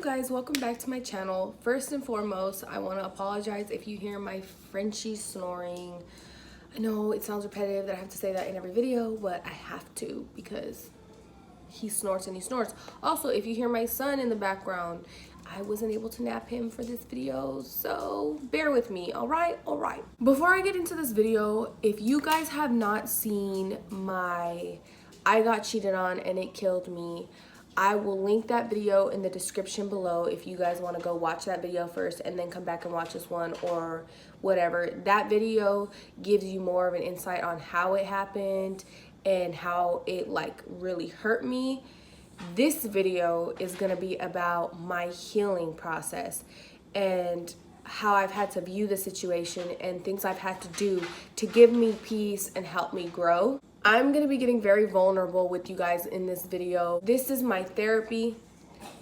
you guys, welcome back to my channel. First and foremost, I want to apologize if you hear my Frenchie snoring. I know it sounds repetitive that I have to say that in every video, but I have to because he snores and he snores. Also, if you hear my son in the background, I wasn't able to nap him for this video, so bear with me, all right? Before I get into this video, if you guys have not seen my I got cheated on and it killed me, I will link that video in the description below if you guys want to go watch that video first and then come back and watch this one or whatever. That video gives you more of an insight on how it happened and how it like really hurt me. This video is going to be about my healing process and how I've had to view the situation and things I've had to do to give me peace and help me grow. I'm going to be getting very vulnerable with you guys in this video. This is my therapy.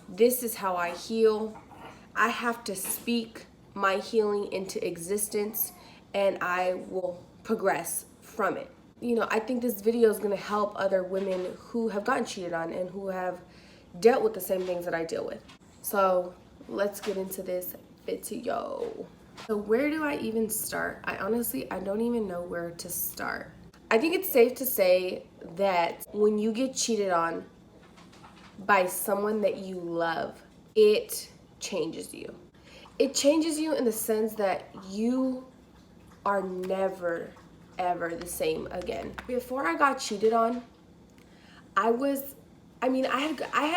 This is how I heal. I have to speak my healing into existence and I will progress from it. You know, I think this video is going to help other women who have gotten cheated on and who have dealt with the same things that I deal with. So let's get into this video. So where do I even start? I don't even know where to start. I think it's safe to say that when you get cheated on by someone that you love, it changes you. It changes you in the sense that you are never, ever the same again. Before I got cheated on, I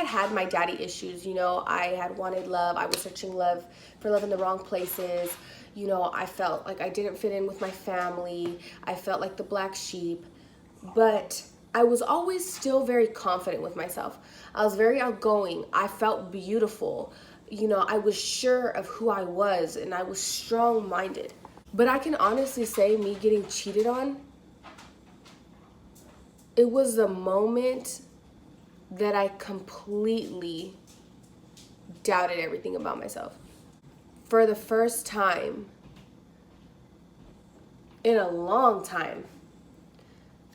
had my daddy issues, you know. I had wanted love. I was searching for love in the wrong places. You know, I felt like I didn't fit in with my family. I felt like the black sheep. But I was always still very confident with myself. I was very outgoing. I felt beautiful. You know, I was sure of who I was and I was strong-minded. But I can honestly say me getting cheated on, it was the moment that I completely doubted everything about myself. For the first time in a long time,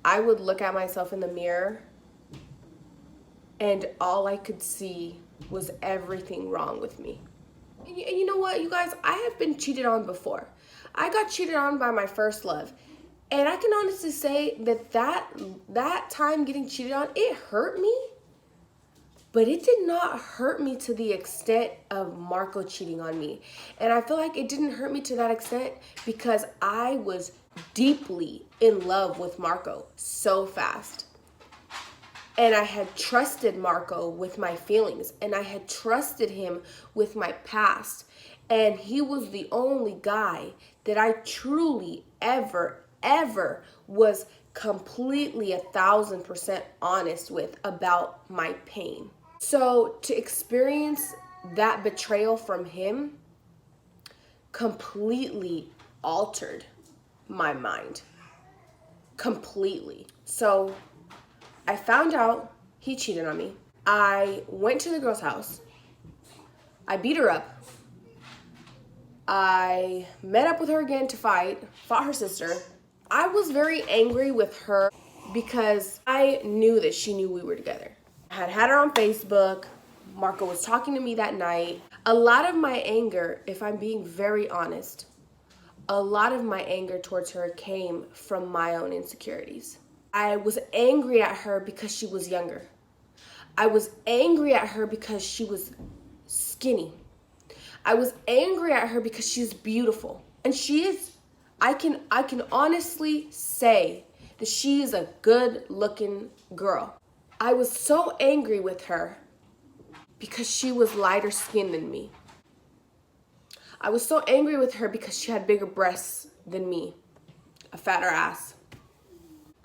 I would look at myself in the mirror and all I could see was everything wrong with me. And you know what, you guys? I have been cheated on before. I got cheated on by my first love. And I can honestly say that time getting cheated on, it hurt me. But it did not hurt me to the extent of Marco cheating on me. And I feel like it didn't hurt me to that extent because I was deeply in love with Marco so fast. And I had trusted Marco with my feelings. And I had trusted him with my past. And he was the only guy that I truly ever was completely 1,000% honest with about my pain. So to experience that betrayal from him completely altered my mind. Completely. So I found out he cheated on me. I went to the girl's house. I beat her up. I met up with her again to fought her sister. I was very angry with her because I knew that she knew we were together. I had her on Facebook. Marco was talking to me that night. A lot of my anger, if I'm being very honest, a lot of my anger towards her came from my own insecurities. I was angry at her because she was younger. I was angry at her because she was skinny. I was angry at her because she's beautiful. And she is, I can honestly say that she is a good looking girl. I was so angry with her because she was lighter skinned than me. I was so angry with her because she had bigger breasts than me, a fatter ass.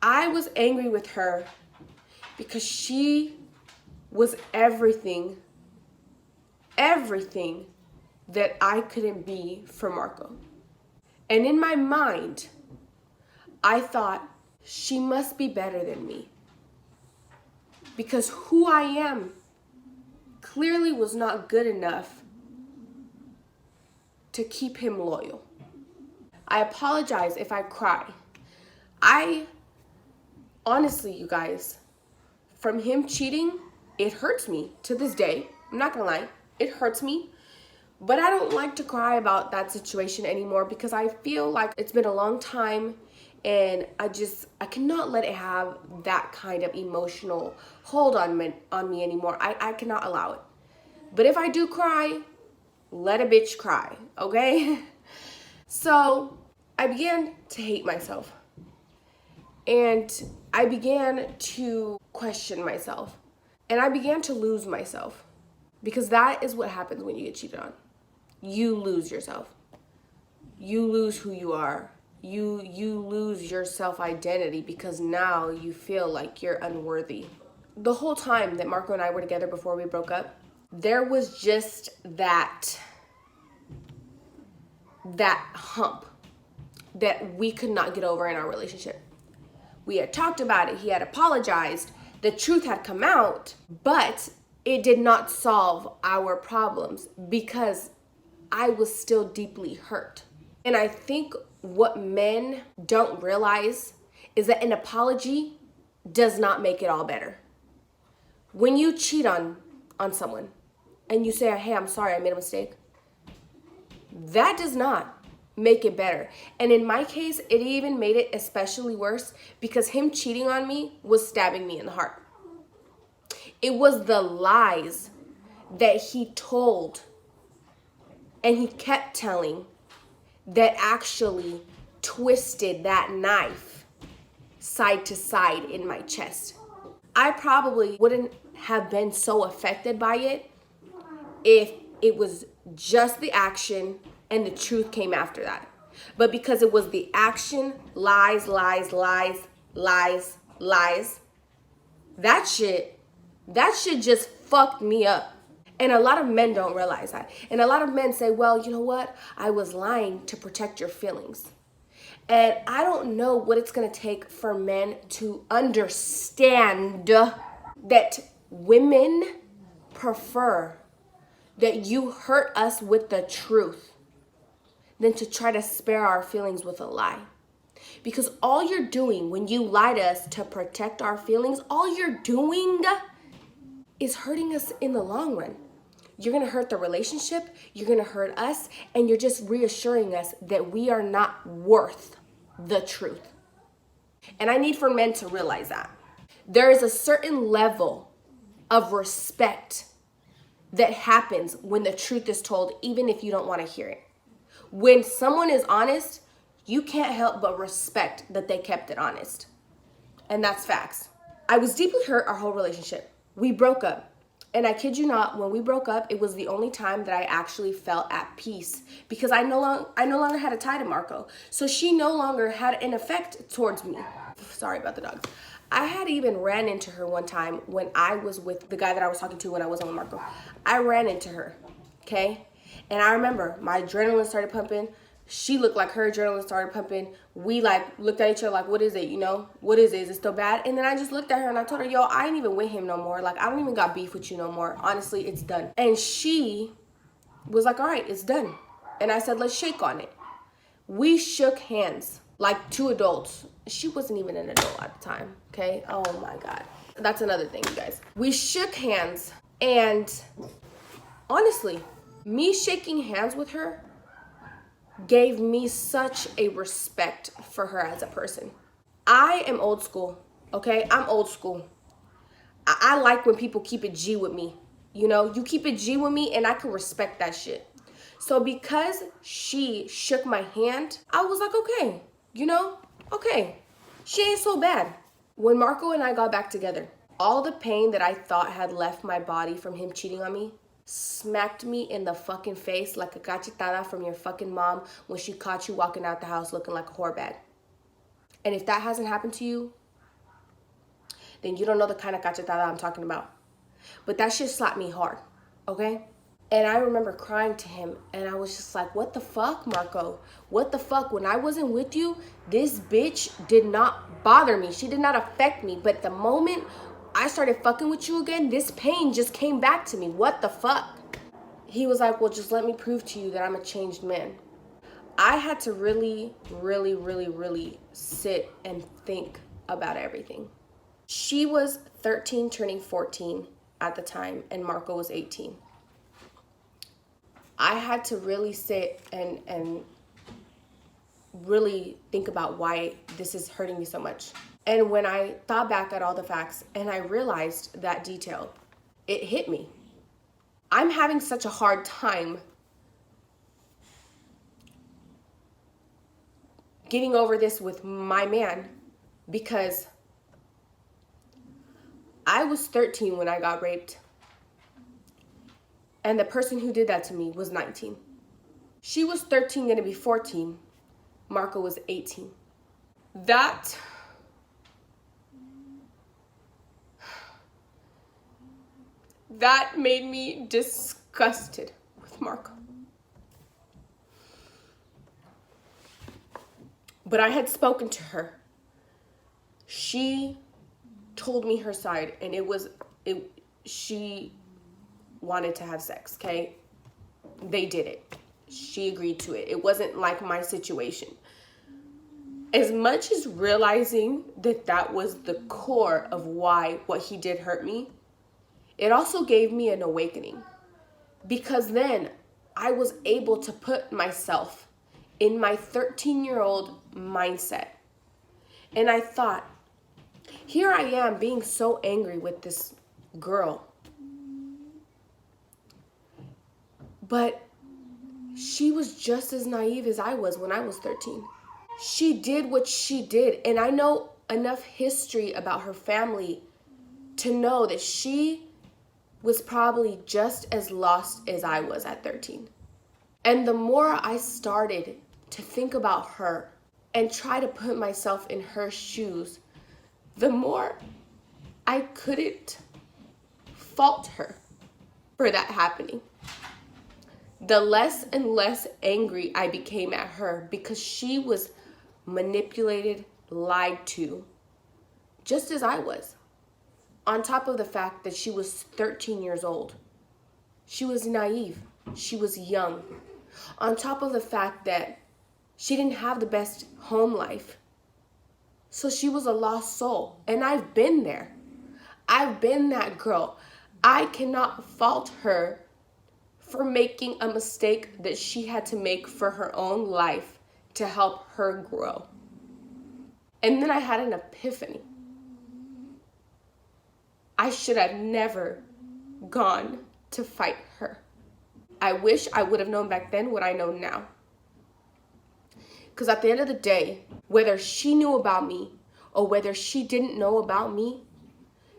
I was angry with her because she was everything that I couldn't be for Marco. And in my mind, I thought she must be better than me because who I am clearly was not good enough to keep him loyal. I apologize if I cry. Honestly, you guys, from him cheating, it hurts me to this day. I'm not gonna lie. It hurts me. But I don't like to cry about that situation anymore because I feel like it's been a long time and I cannot let it have that kind of emotional hold on me anymore. I cannot allow it. But if I do cry, let a bitch cry, okay? So I began to hate myself. And I began to question myself. And I began to lose myself. Because that is what happens when you get cheated on. You lose yourself. You lose who you are. You lose your self-identity because now you feel like you're unworthy. The whole time that Marco and I were together before we broke up, there was just that hump that we could not get over in our relationship. We had talked about it. He had apologized. The truth had come out, but it did not solve our problems because I was still deeply hurt. And I think what men don't realize is that an apology does not make it all better. When you cheat on someone and you say, hey, I'm sorry, I made a mistake, that does not make it better. And in my case, it even made it especially worse because him cheating on me was stabbing me in the heart. It was the lies that he told and he kept telling that actually twisted that knife side to side in my chest. I probably wouldn't have been so affected by it if it was just the action and the truth came after that. But because it was the action, lies, that shit just fucked me up. And a lot of men don't realize that. And a lot of men say, well, you know what? I was lying to protect your feelings. And I don't know what it's going to take for men to understand that women prefer that you hurt us with the truth than to try to spare our feelings with a lie. Because all you're doing when you lie to us to protect our feelings, all you're doing is hurting us in the long run. You're going to hurt the relationship, you're going to hurt us, and you're just reassuring us that we are not worth the truth. And I need for men to realize that. There is a certain level of respect that happens when the truth is told, even if you don't want to hear it. When someone is honest, you can't help but respect that they kept it honest. And that's facts. I was deeply hurt our whole relationship. We broke up. And I kid you not, when we broke up, it was the only time that I actually felt at peace because I no longer had a tie to Marco. So she no longer had an effect towards me. Sorry about the dogs. I had even ran into her one time when I was with the guy that I was talking to when I wasn't with Marco. I ran into her, okay? And I remember my adrenaline started pumping. She looked like her adrenaline started pumping. We looked at each other like, what is it, What is it? Is it still bad? And then I just looked at her and I told her, yo, I ain't even with him no more. I don't even got beef with you no more. Honestly, it's done. And she was like, all right, it's done. And I said, let's shake on it. We shook hands like two adults. She wasn't even an adult at the time, okay? Oh my God. That's another thing, you guys. We shook hands and honestly, me shaking hands with her gave me such a respect for her as a person. I am old school, okay? I'm old school. I like when people keep it G with me. You keep it G with me and I can respect that shit. So because she shook my hand, I was like, okay, okay, she ain't so bad. When Marco and I got back together, all the pain that I thought had left my body from him cheating on me smacked me in the fucking face like a cachetada from your fucking mom when she caught you walking out the house looking like a whore bag. And if that hasn't happened to you, then you don't know the kind of cachetada I'm talking about. But that shit slapped me hard, okay? And I remember crying to him and I was just like, what the fuck, Marco? What the fuck? When I wasn't with you, this bitch did not bother me. She did not affect me. But the moment I started fucking with you again, this pain just came back to me. What the fuck? He was like, well, just let me prove to you that I'm a changed man. I had to really, really, really, really sit and think about everything. She was 13 turning 14 at the time and Marco was 18. I had to really sit and really think about why this is hurting me so much. And when I thought back at all the facts and I realized that detail, it hit me. I'm having such a hard time getting over this with my man because I was 13 when I got raped. And the person who did that to me was 19. She was 13, gonna be 14. Marco was 18. That made me disgusted with Marco. But I had spoken to her. She told me her side, and she wanted to have sex, okay? They did it. She agreed to it. It wasn't like my situation. As much as realizing that was the core of why what he did hurt me, it also gave me an awakening. Because then I was able to put myself in my 13-year-old mindset. And I thought, here I am being so angry with this girl. But she was just as naive as I was when I was 13. She did what she did. And I know enough history about her family to know that she was probably just as lost as I was at 13. And the more I started to think about her and try to put myself in her shoes, the more I couldn't fault her for that happening. The less and less angry I became at her because she was manipulated, lied to, just as I was. On top of the fact that she was 13 years old. She was naive. She was young. On top of the fact that she didn't have the best home life. So she was a lost soul. And I've been there. I've been that girl. I cannot fault her for making a mistake that she had to make for her own life to help her grow. And then I had an epiphany. I should have never gone to fight her. I wish I would have known back then what I know now. Because at the end of the day, whether she knew about me or whether she didn't know about me,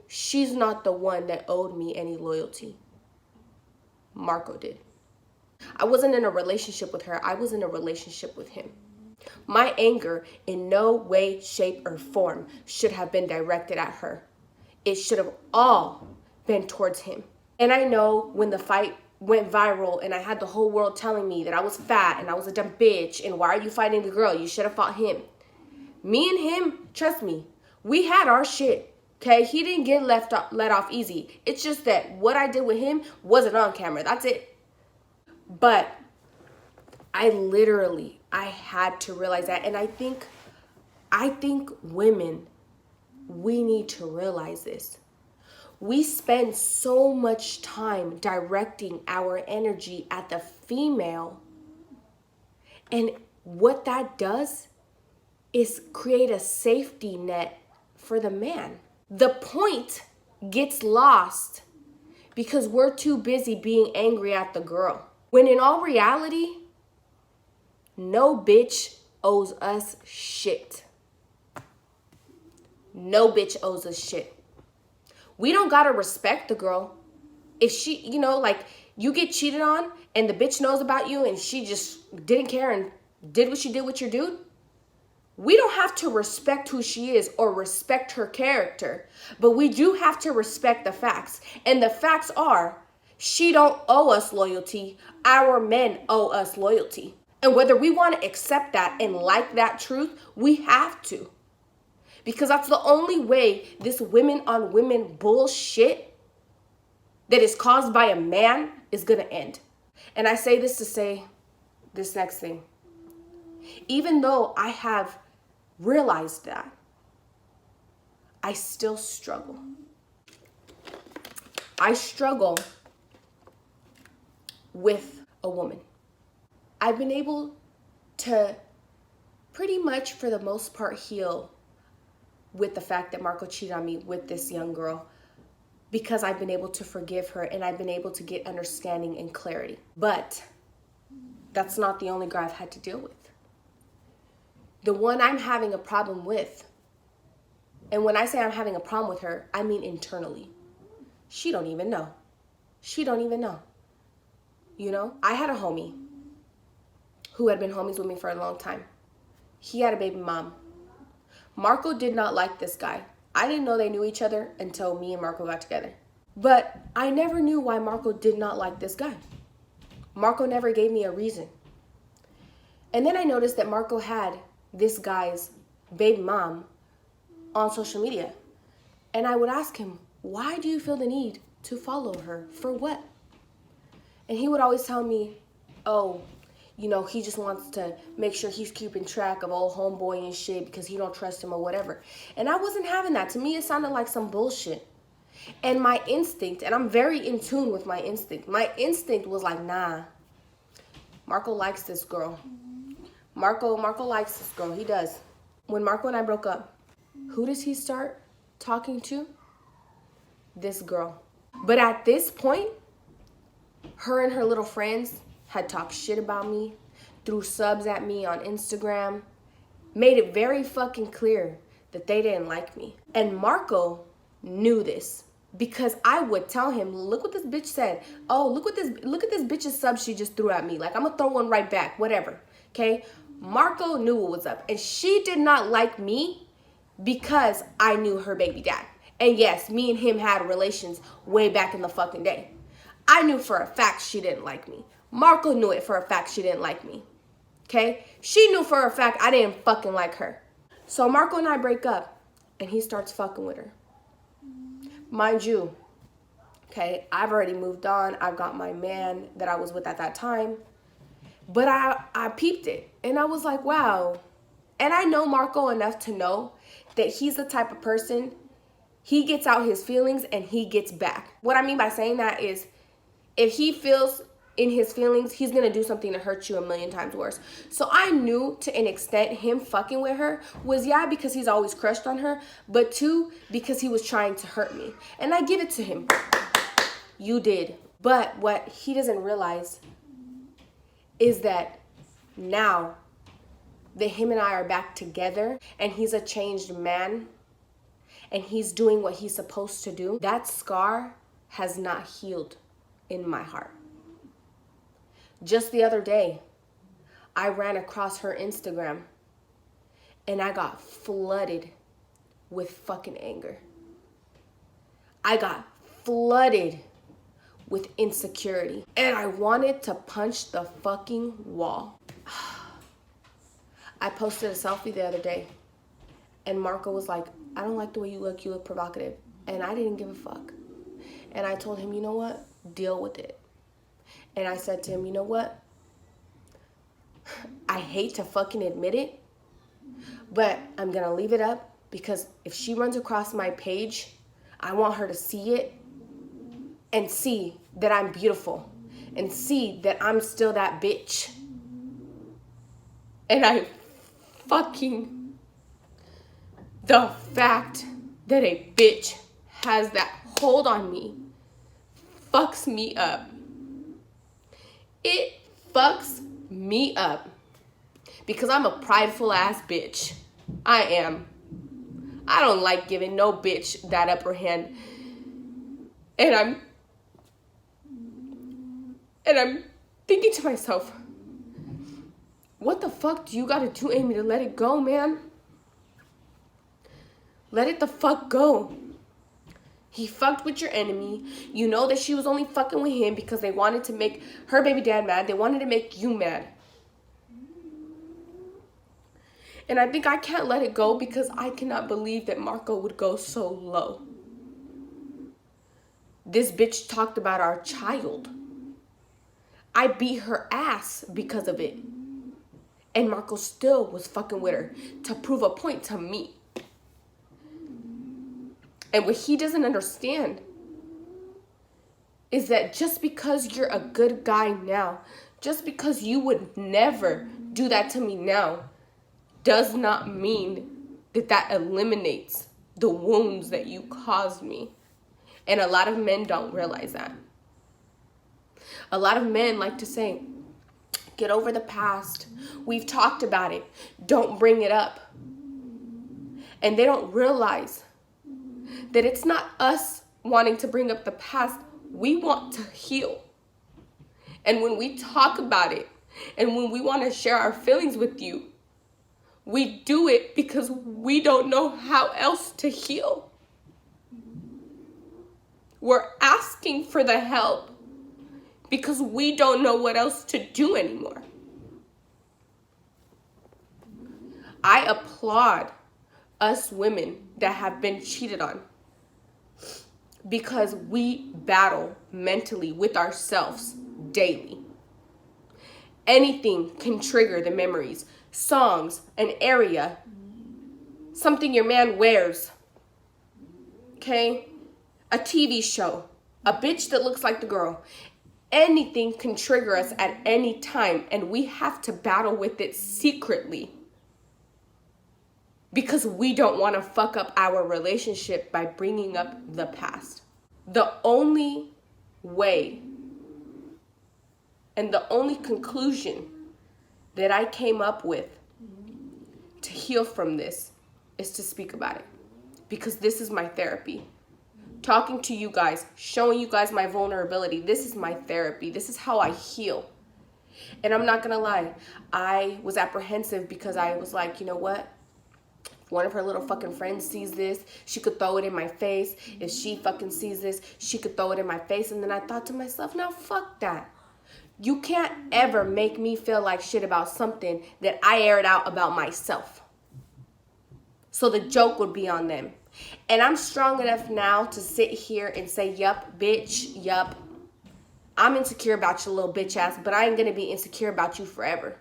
she's not the one that owed me any loyalty. Marco did. I wasn't in a relationship with her. I was in a relationship with him. My anger in no way, shape, or form should have been directed at her. It should have all been towards him. And I know when the fight went viral and I had the whole world telling me that I was fat and I was a dumb bitch and why are you fighting the girl? You should have fought him. Me and him, trust me, we had our shit. Okay, he didn't get let off easy. It's just that what I did with him wasn't on camera. That's it. But I had to realize that. And I think women, we need to realize this. We spend so much time directing our energy at the female. And what that does is create a safety net for the man. The point gets lost because we're too busy being angry at the girl. When in all reality, no bitch owes us shit. No bitch owes us shit. We don't gotta respect the girl. If she, like you get cheated on and the bitch knows about you and she just didn't care and did what she did with your dude, we don't have to respect who she is or respect her character, but we do have to respect the facts. And the facts are, she don't owe us loyalty. Our men owe us loyalty. And whether we want to accept that and like that truth, we have to. Because that's the only way this women on women bullshit that is caused by a man is going to end. And I say this to say this next thing. Even though I have realized that, I still struggle. I struggle with a woman. I've been able to pretty much for the most part heal with the fact that Marco cheated on me with this young girl, because I've been able to forgive her and I've been able to get understanding and clarity. But that's not the only girl I've had to deal with. The one I'm having a problem with, and when I say I'm having a problem with her, I mean internally. She don't even know. She don't even know. You know, I had a homie who had been homies with me for a long time. He had a baby mom. Marco did not like this guy. I didn't know they knew each other until me and Marco got together. But I never knew why Marco did not like this guy. Marco never gave me a reason. And then I noticed that Marco had this guy's baby mom on social media. And I would ask him, why do you feel the need to follow her? For what? And he would always tell me, oh, you know, he just wants to make sure he's keeping track of old homeboy and shit because he don't trust him or whatever. And I wasn't having that. To me, it sounded like some bullshit. And my instinct, and I'm very in tune with my instinct was like, nah, Marco likes this girl. Marco likes this girl. He does. When Marco and I broke up, who does he start talking to? This girl. But at this point, her and her little friends had talked shit about me, threw subs at me on Instagram, made it very fucking clear that they didn't like me. And Marco knew this because I would tell him, look what this bitch said. Oh, look at this bitch's sub she just threw at me. Like, I'm gonna throw one right back, whatever. Okay? Marco knew what was up. And she did not like me because I knew her baby dad. And yes, me and him had relations way back in the fucking day. I knew for a fact she didn't like me. Marco knew it for a fact she didn't like me. Okay? She knew for a fact I didn't fucking like her. So Marco and I break up and he starts fucking with her. Mind you, okay, I've already moved on. I've got my man that I was with at that time. But I peeped it and I was like, wow. And I know Marco enough to know that he's the type of person, he gets out his feelings and he gets back. What I mean by saying that is if he feels in his feelings, he's gonna do something to hurt you a million times worse. So I knew to an extent him fucking with her was, yeah, because he's always crushed on her, but two, because he was trying to hurt me. And I give it to him. You did. But what he doesn't realize is that now that him and I are back together and he's a changed man and he's doing what he's supposed to do, that scar has not healed in my heart. Just the other day, I ran across her Instagram and I got flooded with fucking anger. I got flooded with insecurity and I wanted to punch the fucking wall. I posted a selfie the other day and Marco was like, I don't like the way you look provocative. And I didn't give a fuck. And I told him, you know what? Deal with it. And I said to him, you know what? I hate to fucking admit it, but I'm going to leave it up because if she runs across my page, I want her to see it and see that I'm beautiful and see that I'm still that bitch. And the fact that a bitch has that hold on me fucks me up. It fucks me up because I'm a prideful ass bitch. I am. I don't like giving no bitch that upper hand. And I'm thinking to myself, what the fuck do you gotta do, Amy, to let it go, man? Let it the fuck go. He fucked with your enemy. You know that she was only fucking with him because they wanted to make her baby dad mad. They wanted to make you mad. And I think I can't let it go because I cannot believe that Marco would go so low. This bitch talked about our child. I beat her ass because of it. And Marco still was fucking with her to prove a point to me. And what he doesn't understand is that just because you're a good guy now Just because you would never do that to me now does not mean that that eliminates the wounds that you caused me. And a lot of men don't realize that. A lot of men like to say, get over the past. We've talked about it. Don't bring it up. And they don't realize that it's not us wanting to bring up the past. We want to heal. And when we talk about it, and when we want to share our feelings with you, we do it because we don't know how else to heal. We're asking for the help because we don't know what else to do anymore. I applaud us women that have been cheated on because we battle mentally with ourselves daily. Anything can trigger the memories, songs, an area, something your man wears, okay? A TV show, a bitch that looks like the girl. Anything can trigger us at any time, and we have to battle with it secretly because we don't want to fuck up our relationship by bringing up the past. The only way and the only conclusion that I came up with to heal from this is to speak about it, because this is my therapy. Talking to you guys, showing you guys my vulnerability, this is my therapy. This is how I heal. And I'm not gonna lie, I was apprehensive because I was like, you know what? If one of her little fucking friends sees this, she could throw it in my face. If she fucking sees this, she could throw it in my face. And then I thought to myself, now fuck that. You can't ever make me feel like shit about something that I aired out about myself. So the joke would be on them. And I'm strong enough now to sit here and say, yup, bitch, yup. I'm insecure about your little bitch ass, but I ain't gonna be insecure about you forever.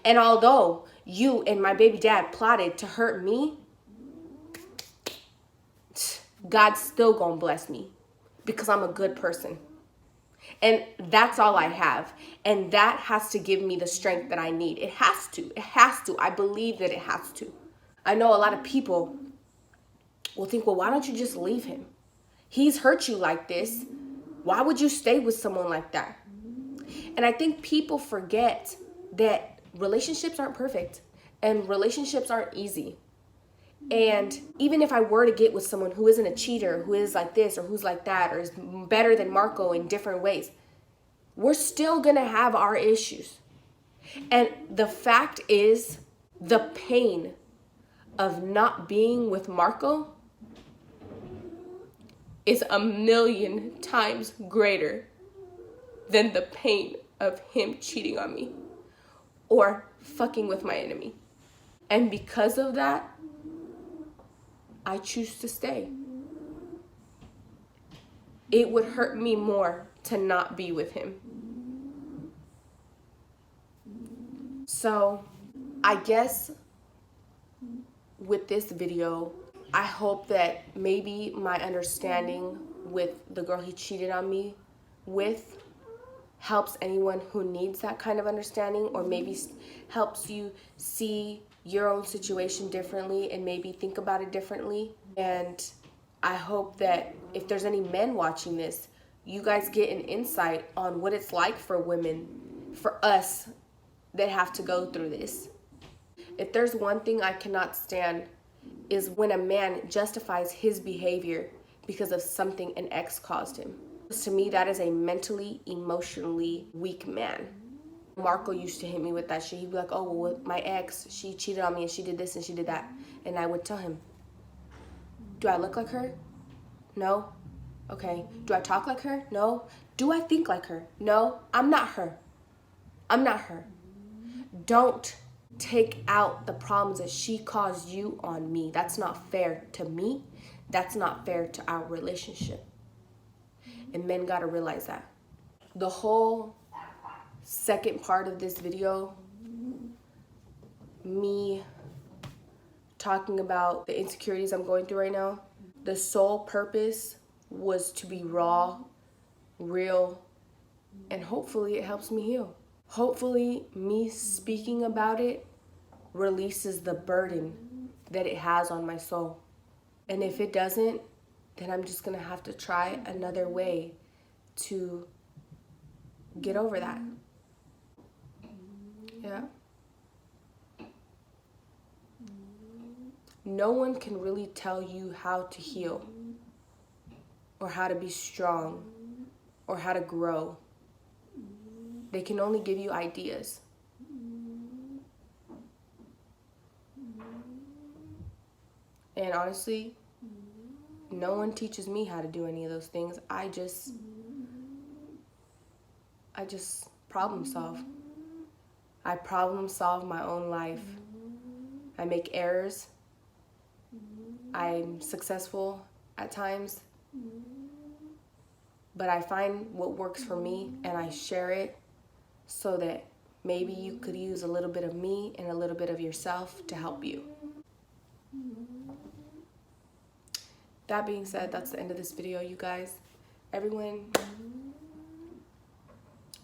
And although you and my baby dad plotted to hurt me, God's still gonna bless me because I'm a good person. And that's all I have. And that has to give me the strength that I need. It has to. It has to. I believe that it has to. I know a lot of people will think, well, why don't you just leave him? He's hurt you like this. Why would you stay with someone like that? And I think people forget that relationships aren't perfect and relationships aren't easy. And even if I were to get with someone who isn't a cheater, who is like this or who's like that, or is better than Marco in different ways, we're still gonna have our issues. And the fact is, the pain of not being with Marco is 1,000,000 times greater than the pain of him cheating on me or fucking with my enemy. And because of that, I choose to stay. It would hurt me more to not be with him. So I guess with this video, I hope that maybe my understanding with the girl he cheated on me with helps anyone who needs that kind of understanding, or maybe helps you see your own situation differently and maybe think about it differently. And I hope that if there's any men watching this, you guys get an insight on what it's like for women, for us that have to go through this. If there's one thing I cannot stand, is when a man justifies his behavior because of something an ex caused him. To me, that is a mentally, emotionally weak man. Marco used to hit me with that shit. He'd be like, oh, well, my ex, she cheated on me and she did this and she did that. And I would tell him, do I look like her? No. Okay. Do I talk like her? No. Do I think like her? No. I'm not her. I'm not her. Don't take out the problems that she caused you on me. That's not fair to me. That's not fair to our relationship. And men gotta realize that. The whole second part of this video, me talking about the insecurities I'm going through right now, the sole purpose was to be raw, real, And hopefully it helps me heal. Hopefully me speaking about it releases the burden that it has on my soul. And if it doesn't, then I'm just gonna have to try another way to get over that. Yeah. No one can really tell you how to heal or how to be strong or how to grow. They can only give you ideas. And honestly, no one teaches me how to do any of those things. I just problem solve. I problem solve my own life. I make errors. I'm successful at times. But I find what works for me and I share it so that maybe you could use a little bit of me and a little bit of yourself to help you. That being said, that's the end of this video, you guys. Everyone,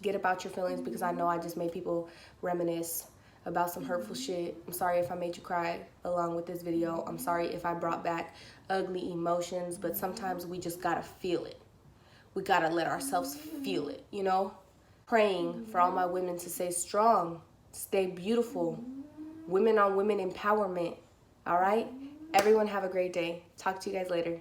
get about your feelings, because I know I just made people reminisce about some hurtful shit. I'm sorry if I made you cry along with this video. I'm sorry if I brought back ugly emotions, but sometimes we just gotta feel it. We gotta let ourselves feel it, you know? Praying for all my women to stay strong, stay beautiful, women on women empowerment, all right? Everyone have a great day. Talk to you guys later.